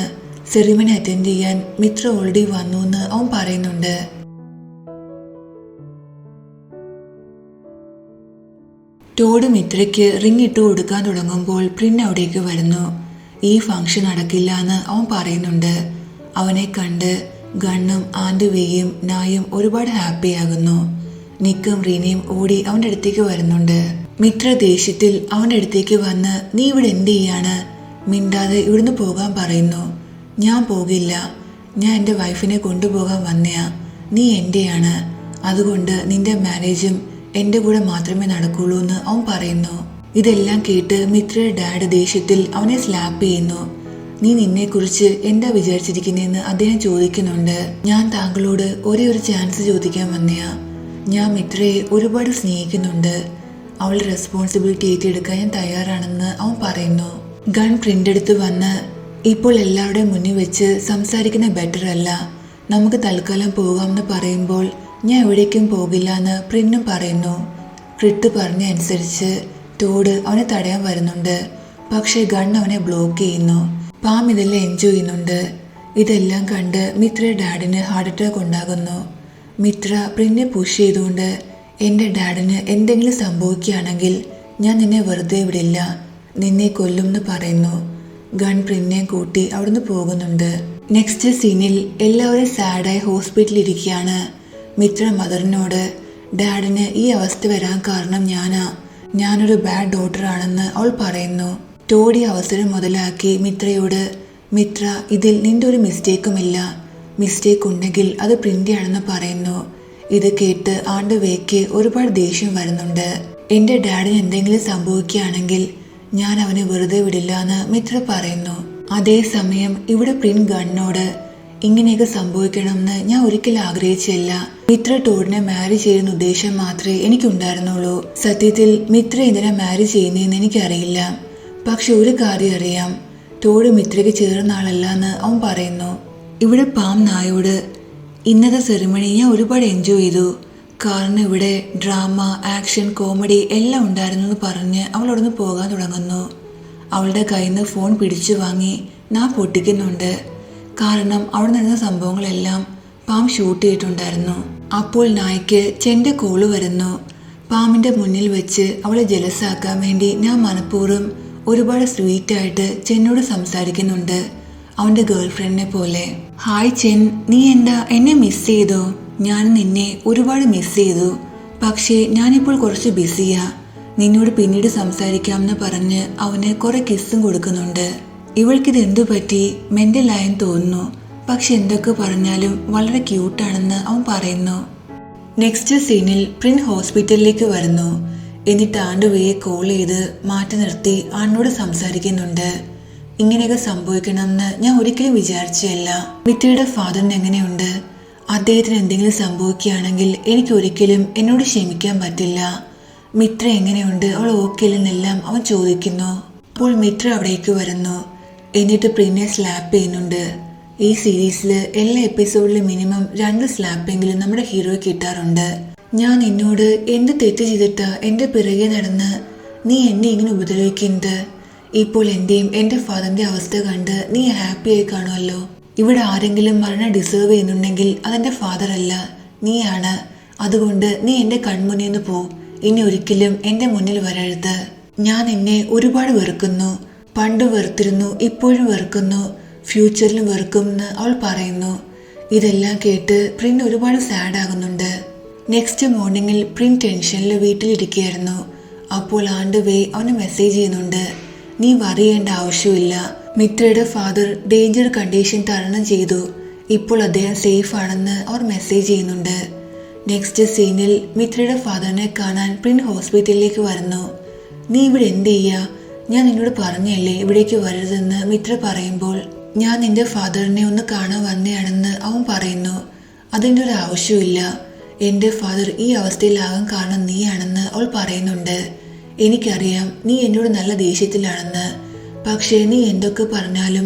Speaker 1: സെറിമണി അറ്റൻഡ് ചെയ്യാൻ മിത്ര ഓൾറെഡി വന്നു എന്ന് അവൻ പറയുന്നുണ്ട്. ടോഡ് മിത്രയ്ക്ക് റിങ് ഇട്ട് കൊടുക്കാൻ തുടങ്ങുമ്പോൾ പ്രിൻ അവിടേക്ക് വരുന്നു. ഈ ഫംഗ്ഷൻ നടക്കില്ല എന്ന് അവൻ പറയുന്നുണ്ട്. അവനെ കണ്ട് ഗണ്ണും ആൻഡുവേയും നായും ഒരുപാട് ഹാപ്പിയാകുന്നു. നിക്കും റീനയും ഓടി അവൻ്റെ അടുത്തേക്ക് വരുന്നുണ്ട്. മിത്ര ദേഷ്യത്തിൽ അവൻ്റെ അടുത്തേക്ക് വന്ന് നീ ഇവിടെ എന്ത് ചെയ്യാണ്, മിണ്ടാതെ ഇവിടുന്ന് പോകാൻ പറയുന്നു. ഞാൻ പോകില്ല, ഞാൻ എൻ്റെ വൈഫിനെ കൊണ്ടുപോകാൻ വന്നയാ, നീ എൻ്റെയാണ്, അതുകൊണ്ട് നിന്റെ മാരേജും എൻ്റെ കൂടെ മാത്രമേ നടക്കുള്ളൂ എന്ന് അവൻ പറയുന്നു. ഇതെല്ലാം കേട്ട് മിത്രയുടെ ഡാഡ് ദേഷ്യത്തിൽ അവനെ സ്ലാപ്പ് ചെയ്യുന്നു. നീ നിന്നെക്കുറിച്ച് എന്താ വിചാരിച്ചിരിക്കുന്നതെന്ന് അദ്ദേഹം ചോദിക്കുന്നുണ്ട്. ഞാൻ താങ്കളോട് ഒരേ ഒരു ചാൻസ് ചോദിക്കാൻ വന്നയാ, ഞാൻ മിത്രയെ ഒരുപാട് സ്നേഹിക്കുന്നുണ്ട്, അവളുടെ റെസ്പോൺസിബിലിറ്റി ഏറ്റെടുക്കാൻ ഞാൻ തയ്യാറാണെന്ന് അവൻ പറയുന്നു. ഗൺ പ്രിന്റ് എടുത്ത് വന്ന് ഇപ്പോൾ എല്ലാവരുടെയും മുന്നിൽ വെച്ച് സംസാരിക്കുന്ന ബെറ്റർ അല്ല, നമുക്ക് തൽക്കാലം പോകാമെന്ന് പറയുമ്പോൾ ഞാൻ എവിടേക്കും പോകില്ല എന്ന് പ്രിന്നും പറയുന്നു. ക്രിട്ട് പറഞ്ഞ അനുസരിച്ച് ടോഡ് അവനെ തടയാൻ വരുന്നുണ്ട്. പക്ഷേ ഗൺ അവനെ ബ്ലോക്ക് ചെയ്യുന്നു. പാം ഇതെല്ലാം എൻജോയ് ചെയ്യുന്നുണ്ട്. ഇതെല്ലാം കണ്ട് മിത്രയുടെ ഡാഡിന് ഹാർട്ട് അറ്റാക്ക് ഉണ്ടാകുന്നു. മിത്ര പ്രിന്നെ പുഷ് ചെയ്തുകൊണ്ട് എൻ്റെ ഡാഡിന് എന്തെങ്കിലും സംഭവിക്കുകയാണെങ്കിൽ ഞാൻ നിന്നെ വെറുതെ വിടില്ല, നിന്നെ കൊല്ലും എന്ന് പറയുന്നു. ഗൺ പ്രിന്നെ കൂട്ടി അവിടുന്ന് പോകുന്നുണ്ട്. നെക്സ്റ്റ് സീനിൽ എല്ലാവരും സാഡായി ഹോസ്പിറ്റലിൽ ഇരിക്കുകയാണ്. മിത്ര മദറിനോട് ഡാഡിന് ഈ അവസ്ഥ വരാൻ കാരണം ഞാനൊരു ബാഡ് ഡോട്ടറാണെന്ന് അവൾ പറയുന്നു. ടോഡി അവസരം മുതലാക്കി മിത്രയോട് മിത്ര ഇതിൽ നിന്റെ ഒരു മിസ്റ്റേക്കുമില്ല, മിസ്റ്റേക്ക് ഉണ്ടെങ്കിൽ അത് പ്രിന്റിയാണെന്ന് പറയുന്നു. ഇത് കേട്ട് ആണ്ടുവേക്ക് ഒരുപാട് ദേഷ്യം വരുന്നുണ്ട്. എൻ്റെ ഡാഡിന് എന്തെങ്കിലും സംഭവിക്കുകയാണെങ്കിൽ ഞാൻ അവനെ വെറുതെ വിടില്ല എന്ന് മിത്ര പറയുന്നു. അതേസമയം ഇവിടെ പ്രിൻ ഗണ്ണോട് ഇങ്ങനെയൊക്കെ സംഭവിക്കണമെന്ന് ഞാൻ ഒരിക്കലും ആഗ്രഹിച്ചില്ല, മിത്ര ടോഡിനെ മാരി ചെയ്യുന്ന ഉദ്ദേശം മാത്രമേ എനിക്കുണ്ടായിരുന്നുള്ളൂ. സത്യത്തിൽ മിത്ര ഇതിനെ മാരി ചെയ്യുന്നതെന്ന് എനിക്കറിയില്ല, പക്ഷെ ഒരു കാര്യം അറിയാം, ടോഡ് മിത്രയ്ക്ക് ചേർന്ന ആളല്ല എന്ന് അവൻ പറയുന്നു. ഇവിടെ പാം നായോട് ഇന്നത്തെ സെറിമണി ഞാൻ ഒരുപാട് എൻജോയ് ചെയ്തു, കാരണം ഇവിടെ ഡ്രാമ, ആക്ഷൻ, കോമഡി എല്ലാം ഉണ്ടായിരുന്നു എന്ന് പറഞ്ഞ് അവളോടൊന്ന് പോകാൻ തുടങ്ങുന്നു. അവളുടെ കയ്യിൽ നിന്ന് ഫോൺ പിടിച്ചു വാങ്ങി ഞാൻ പൊട്ടിക്കുന്നുണ്ട്. കാരണം അവിടെ നടന്ന സംഭവങ്ങളെല്ലാം പാം ഷൂട്ട് ചെയ്തിട്ടുണ്ടായിരുന്നു. അപ്പോൾ നായ്ക്ക് ചെൻ്റെ കോള് വരുന്നു. പാമിൻ്റെ മുന്നിൽ വെച്ച് അവളെ ജലസാക്കാൻ വേണ്ടി ഞാൻ മനഃപൂർവ്വം ഒരുപാട് സ്വീറ്റായിട്ട് ചെന്നോട് സംസാരിക്കുന്നുണ്ട്, അവൻ്റെ ഗേൾഫ്രണ്ടിനെ പോലെ. ഹായ് ചെൻ, നീ എന്താ എന്നെ മിസ് ചെയ്തോ? ഞാൻ നിന്നെ ഒരുപാട് മിസ് ചെയ്തു, പക്ഷേ ഞാനിപ്പോൾ കുറച്ച് ബിസിയാ, നിന്നോട് പിന്നീട് സംസാരിക്കാമെന്ന് പറഞ്ഞ് അവന് കുറെ കിസ്സും കൊടുക്കുന്നുണ്ട്. ഇവൾക്കിത് എന്തു പറ്റി, മെന്റലായെന്ന് തോന്നുന്നു, പക്ഷെ എന്തൊക്കെ പറഞ്ഞാലും വളരെ ക്യൂട്ടാണെന്ന് അവൻ പറയുന്നു. നെക്സ്റ്റ് സീനിൽ പ്രിൻ ഹോസ്പിറ്റലിലേക്ക് വരുന്നു. എന്നിട്ട് ആണ്ടുവയെ കോൾ ചെയ്ത് മാറ്റി നിർത്തി ആണിനോട് സംസാരിക്കുന്നുണ്ട്. ഇങ്ങനെയൊക്കെ സംഭവിക്കണമെന്ന് ഞാൻ ഒരിക്കലും വിചാരിച്ചല്ല. മിത്രയുടെ ഫാദറിന് എങ്ങനെയുണ്ട്? അദ്ദേഹത്തിന് എന്തെങ്കിലും സംഭവിക്കുകയാണെങ്കിൽ എനിക്ക് ഒരിക്കലും എന്നോട് ക്ഷമിക്കാൻ പറ്റില്ല. മിത്ര എങ്ങനെയുണ്ട്, അവൾ ഓക്കെ അല്ലെന്നെല്ലാം അവൻ ചോദിക്കുന്നു. അപ്പോൾ മിത്ര അവിടേക്ക് വരുന്നു. എന്നിട്ട് പ്രിന്നെ സ്ലാപ്പ് ചെയ്യുന്നുണ്ട്. ഈ സീരീസിൽ എല്ലാ എപ്പിസോഡിലും മിനിമം 2 സ്ലാപ്പെങ്കിലും നമ്മുടെ ഹീറോയ്ക്ക് കിട്ടാറുണ്ട്. ഞാൻ നിന്നോട് എന്ത് തെറ്റ് ചെയ്തിട്ടാ എൻ്റെ പിറകെ നടന്ന് നീ എന്നെ ഇങ്ങനെ ഉപദ്രവിക്കുന്നത്? ഇപ്പോൾ എന്റെയും എന്റെ ഫാദറിന്റെ അവസ്ഥ കണ്ട് നീ ഹാപ്പി ആയി കാണുമല്ലോ. ഇവിടെ ആരെങ്കിലും മരണം ഡിസേർവ് ചെയ്യുന്നുണ്ടെങ്കിൽ അതെന്റെ ഫാദർ അല്ല, നീയാണ്. അതുകൊണ്ട് നീ എന്റെ കൺമുന്നിൽ നിന്ന് പോ. ഇനി ഒരിക്കലും എന്റെ മുന്നിൽ വരരുത്. ഞാൻ നിന്നെ ഒരുപാട് വെറുക്കുന്നു. പണ്ട് വെറുത്തിരുന്നു, ഇപ്പോഴും വെറുക്കുന്നു, ഫ്യൂച്ചറിലും വെറുക്കും എന്ന് അവൾ പറയുന്നു. ഇതെല്ലാം കേട്ട് പ്രിൻ ഒരുപാട് സാഡ് ആകുന്നുണ്ട്. നെക്സ്റ്റ് മോർണിംഗിൽ പ്രിൻ ടെൻഷനിൽ വീട്ടിലിരിക്കുകയായിരുന്നു. അപ്പോൾ ആണ്ട് വേ അവന് മെസ്സേജ് ചെയ്യുന്നുണ്ട്. നീ വറിയേണ്ട ആവശ്യമില്ല. മിത്രയുടെ ഫാദർ ഡേഞ്ചർ കണ്ടീഷൻ തരണം ചെയ്തു. ഇപ്പോൾ അദ്ദേഹം സേഫ് ആണെന്ന് അവർ മെസ്സേജ് ചെയ്യുന്നുണ്ട്. നെക്സ്റ്റ് സീനിൽ മിത്രയുടെ ഫാദറിനെ കാണാൻ പ്രിൻ ഹോസ്പിറ്റലിലേക്ക് വരുന്നു. നീ ഇവിടെ എന്ത് ചെയ്യാ? ഞാൻ നിന്നോട് പറഞ്ഞല്ലേ ഇവിടേക്ക് വരരുതെന്ന് മിത്ര പറയുമ്പോൾ, ഞാൻ നിന്റെ ഫാദറിനെ ഒന്ന് കാണാൻ വന്നയാണെന്ന് അവൻ പറയുന്നു. അതിൻ്റെ ഒരു ആവശ്യമില്ല. എൻ്റെ ഫാദർ ഈ അവസ്ഥയിലാകാൻ കാരണം നീയാണെന്ന് അവൾ പറയുന്നുണ്ട്. എനിക്കറിയാം നീ എന്നോട് നല്ല ദേഷ്യത്തിലാണെന്ന്. പക്ഷേ നീ എന്തൊക്കെ പറഞ്ഞാലും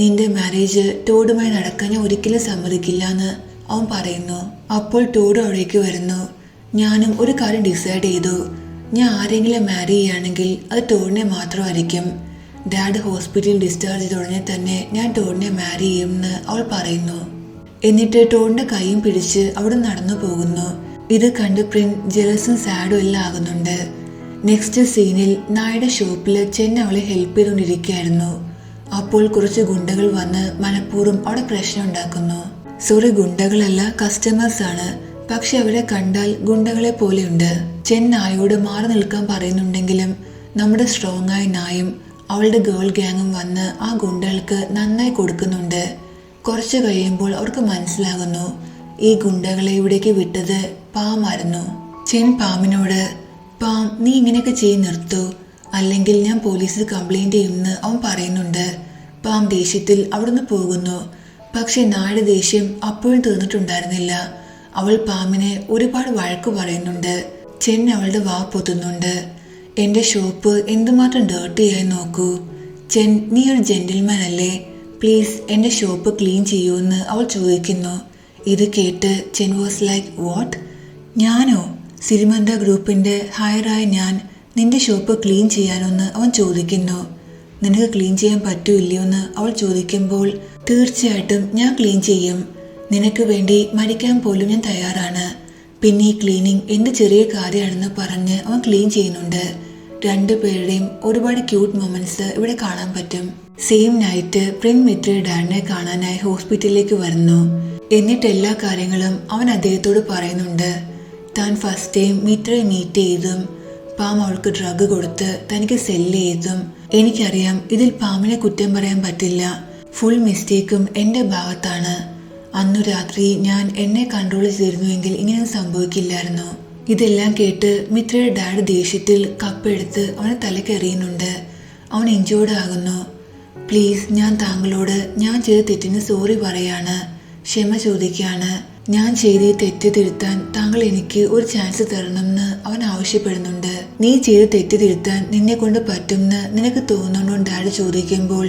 Speaker 1: നിന്റെ മാരേജ് ടോഡുമായി നടക്കാൻ ഞാൻ ഒരിക്കലും സമ്മതിക്കില്ല എന്ന് അവൻ പറയുന്നു. അപ്പോൾ ടോഡ് അവിടേക്ക് വരുന്നു. ഞാനും ഒരു കാര്യം ഡിസൈഡ് ചെയ്തു. ഞാൻ ആരെങ്കിലും മാരി ചെയ്യുകയാണെങ്കിൽ അത് ടോഡിനെ മാത്രമായിരിക്കും. ഡാഡ് ഹോസ്പിറ്റലിൽ ഡിസ്ചാർജ് ചെയ്തുടനെ തന്നെ ഞാൻ ടോഡിനെ മാരി ചെയ്യുമെന്ന് അവൾ പറയുന്നു. എന്നിട്ട് ടോഡിന്റെ കൈയും പിടിച്ച് അവിടെ നടന്നു പോകുന്നു. ഇത് കണ്ട് പ്രിൻ ജലസും സാഡും എല്ലാം ആകുന്നുണ്ട്. നെക്സ്റ്റ് സീനിൽ നായുടെ ഷോപ്പിൽ ചെന്ന അവളെ ഹെൽപ്പ് ചെയ്തുകൊണ്ടിരിക്കുകയായിരുന്നു. അപ്പോൾ കുറച്ച് ഗുണ്ടകൾ വന്ന് മനഃപൂർവ്വം അവിടെ പ്രശ്നം ഉണ്ടാക്കുന്നു. സോറി, ഗുണ്ടകളല്ല, കസ്റ്റമേഴ്സ് ആണ്. പക്ഷെ അവരെ കണ്ടാൽ ഗുണ്ടകളെ പോലെയുണ്ട്. ചെൻ നായോട് മാറി നിൽക്കാൻ പറയുന്നുണ്ടെങ്കിലും നമ്മുടെ സ്ട്രോങ് ആയ നായും അവളുടെ ഗേൾ ഗ്യാങ്ങും വന്ന് ആ ഗുണ്ടകൾക്ക് നന്നായി കൊടുക്കുന്നുണ്ട്. കുറച്ച് കഴിയുമ്പോൾ അവർക്ക് മനസ്സിലാകുന്നു ഈ ഗുണ്ടകളെ ഇവിടേക്ക് വിട്ടത് പാമായിരുന്നു. ചെൻ പാമിനോട്, പാം നീ ഇങ്ങനെയൊക്കെ ചെയ്ത് നിർത്തൂ, അല്ലെങ്കിൽ ഞാൻ പോലീസിൽ കംപ്ലൈന്റ് ചെയ്യുമെന്ന് അവൻ പറയുന്നുണ്ട്. പാം ദേഷ്യത്തിൽ അവിടുന്ന് പോകുന്നു. പക്ഷെ നായുടെ ദേഷ്യം അപ്പോഴും തീർന്നിട്ടുണ്ടായിരുന്നില്ല. അവൾ പാമിനെ ഒരുപാട് വഴക്ക് പറയുന്നുണ്ട്. ചെൻ അവളുടെ വാ പൊത്തുന്നുണ്ട്. എൻ്റെ ഷോപ്പ് എന്തുമാത്രം ഡേർട്ടിയായി നോക്കൂ. ചെൻ, നീ ഒരു ജെന്റിൽമാൻ അല്ലേ? പ്ലീസ് എൻ്റെ ഷോപ്പ് ക്ലീൻ ചെയ്യുമെന്ന് അവൾ ചോദിക്കുന്നു. ഇത് കേട്ട് ചെൻ വാസ് ലൈക്ക്, വാട്ട്? ഞാനോ? സിരിമന്ത ഗ്രൂപ്പിൻ്റെ ഹയറായ ഞാൻ നിന്റെ ഷോപ്പ് ക്ലീൻ ചെയ്യാനൊന്ന് അവൻ ചോദിക്കുന്നു. നിനക്ക് ക്ലീൻ ചെയ്യാൻ പറ്റൂല്ലയോ എന്ന് അവൾ ചോദിക്കുമ്പോൾ, തീർച്ചയായിട്ടും ഞാൻ ക്ലീൻ ചെയ്യും. നിനക്ക് വേണ്ടി മരിക്കാൻ പോലും ഞാൻ തയ്യാറാണ്. പിന്നെ ഈ ക്ലീനിങ് എന്ത് ചെറിയ കാര്യമാണെന്ന് പറഞ്ഞ് അവൻ ക്ലീൻ ചെയ്യുന്നുണ്ട്. രണ്ടുപേരുടെയും ഒരുപാട് ക്യൂട്ട് മൊമെന്റ്സ് ഇവിടെ കാണാൻ പറ്റും. സെയിം നൈറ്റ് പ്രിൻ മിത്രയുടെ ഡാഡിനെ കാണാനായി ഹോസ്പിറ്റലിലേക്ക് വരുന്നു. എന്നിട്ട് എല്ലാ കാര്യങ്ങളും അവൻ അദ്ദേഹത്തോട് പറയുന്നുണ്ട്. താൻ ഫസ്റ്റ് ടൈം മിത്രയെ മീറ്റ് ചെയ്തും പാം അവൾക്ക് ഡ്രഗ് കൊടുത്ത് തനിക്ക് സെല്ല് ചെയ്തും, എനിക്കറിയാം ഇതിൽ പാമിനെ കുറ്റം പറയാൻ പറ്റില്ല. ഫുൾ മിസ്റ്റേക്കും എൻ്റെ ഭാഗത്താണ്. അന്നു രാത്രി ഞാൻ എന്നെ കൺട്രോൾ ചെയ്തിരുന്നുവെങ്കിൽ ഇങ്ങനെ സംഭവിക്കില്ലായിരുന്നു. ഇതെല്ലാം കേട്ട് മിത്രയുടെ ഡാഡ് ദേഷ്യത്തിൽ കപ്പെടുത്ത് അവനെ തലക്കെറിയുന്നുണ്ട്. അവൻ ഇഞ്ചോർഡ് ആകുന്നു. പ്ലീസ്, ഞാൻ താങ്കളോട് ഞാൻ ചെയ്ത തെറ്റിന് സോറി പറയാണ്, ക്ഷമ ചോദിക്കുകയാണ്. ഞാൻ ചെയ്ത് ഈ തെറ്റ് തിരുത്താൻ താങ്കൾ എനിക്ക് ഒരു ചാൻസ് തരണമെന്ന് അവൻ ആവശ്യപ്പെടുന്നുണ്ട്. നീ ചെയ്ത് തെറ്റ് തിരുത്താൻ നിന്നെ കൊണ്ട് പറ്റുമെന്ന് നിനക്ക് തോന്നുന്നുണ്ടോ ഡാഡ് ചോദിക്കുമ്പോൾ,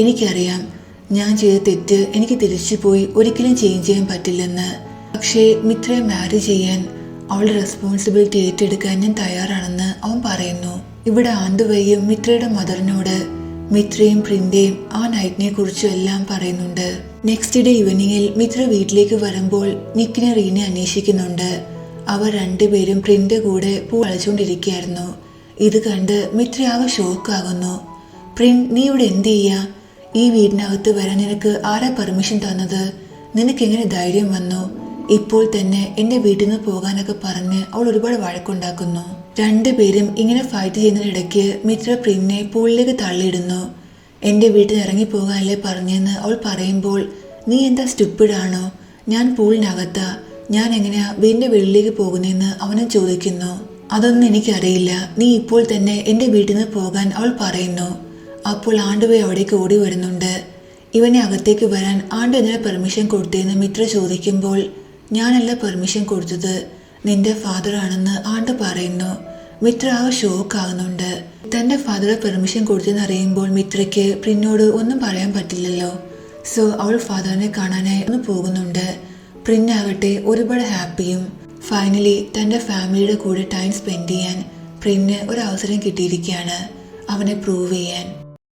Speaker 1: എനിക്കറിയാം ഞാൻ ചെയ്ത തെറ്റ് എനിക്ക് തിരിച്ചു പോയി ഒരിക്കലും ചേഞ്ച് ചെയ്യാൻ പറ്റില്ലെന്ന്. പക്ഷേ മിത്രയെ മാരി ചെയ്യാൻ അവളുടെ റെസ്പോൺസിബിലിറ്റി ഏറ്റെടുക്കാൻ ഞാൻ തയ്യാറാണെന്ന് അവൻ പറയുന്നു. ഇവിടെ ആണ്ടുവയ്യും മിത്രയുടെ മദറിനോട് മിത്രയും പ്രിന്റെയും ആ നൈറ്റിനെ കുറിച്ചും എല്ലാം പറയുന്നുണ്ട്. നെക്സ്റ്റ് ഡേ ഈവനിങ്ങിൽ മിത്ര വീട്ടിലേക്ക് വരുമ്പോൾ നിക്കിനെ റീനെ അന്വേഷിക്കുന്നുണ്ട്. അവർ രണ്ടുപേരും പ്രിന്റ് കൂടെ പൂ കളിച്ചുകൊണ്ടിരിക്കുകയായിരുന്നു. ഇത് കണ്ട് മിത്ര ആകെ ഷോക്കാകുന്നു. പ്രിൻ, നീ ഇവിടെ എന്ത് ചെയ്യാ? ഈ വീടിനകത്ത് വരാൻ നിനക്ക് ആരാ പെർമിഷൻ തന്നത്? നിനക്ക് എങ്ങനെ ധൈര്യം വന്നു? ഇപ്പോൾ തന്നെ എന്റെ വീട്ടിൽ നിന്ന് പോകാനൊക്കെ പറഞ്ഞ് അവൾ ഒരുപാട് വഴക്കുണ്ടാക്കുന്നു. രണ്ടുപേരും ഇങ്ങനെ ഫൈറ്റ് ചെയ്യുന്നതിനിടയ്ക്ക് മിത്ര പ്രിന്നെ പൂളിലേക്ക് തള്ളിയിടുന്നു. എന്റെ വീട്ടിൽ ഇറങ്ങിപ്പോകാനല്ലേ പറഞ്ഞെന്ന് അവൾ പറയുമ്പോൾ, നീ എന്താ സ്റ്റുപ്പിഡാണോ? ഞാൻ പൂളിനകത്താ, ഞാൻ എങ്ങനെയാ വീടിന്റെ വെളിയിലേക്ക് പോകുന്നതെന്ന് അവനെ ചോദിക്കുന്നു. അതൊന്നും എനിക്കറിയില്ല, നീ ഇപ്പോൾ തന്നെ എന്റെ വീട്ടിൽ നിന്ന് പോകാൻ അവൾ പറയുന്നു. അപ്പോൾ ആണ്ടുപോയി അവിടേക്ക് ഓടി വരുന്നുണ്ട്. ഇവനെ അകത്തേക്ക് വരാൻ ആണ്ട് എന്തിനാ പെർമിഷൻ കൊടുത്തതെന്ന് മിത്ര ചോദിക്കുമ്പോൾ, ഞാനല്ല പെർമിഷൻ കൊടുത്തത്, നിന്റെ ഫാദർ ആണെന്ന് ആണ്ട് പറയുന്നു. മിത്ര ആകെ ഷോക്കാകുന്നുണ്ട്. തന്റെ ഫാദറെ പെർമിഷൻ കൊടുത്തെന്ന് അറിയുമ്പോൾ മിത്രയ്ക്ക് പ്രിന്നോട് ഒന്നും പറയാൻ പറ്റില്ലല്ലോ. സോ അവൾ ഫാദറിനെ കാണാനായി ഒന്ന് പോകുന്നുണ്ട്. പ്രിന്നാകട്ടെ ഒരുപാട് ഹാപ്പിയും. ഫൈനലി തന്റെ ഫാമിലിയുടെ കൂടെ ടൈം സ്പെൻഡ് ചെയ്യാൻ പ്രിന്ന് ഒരു അവസരം കിട്ടിയിരിക്കുകയാണ്, അവനെ പ്രൂവ് ചെയ്യാൻ.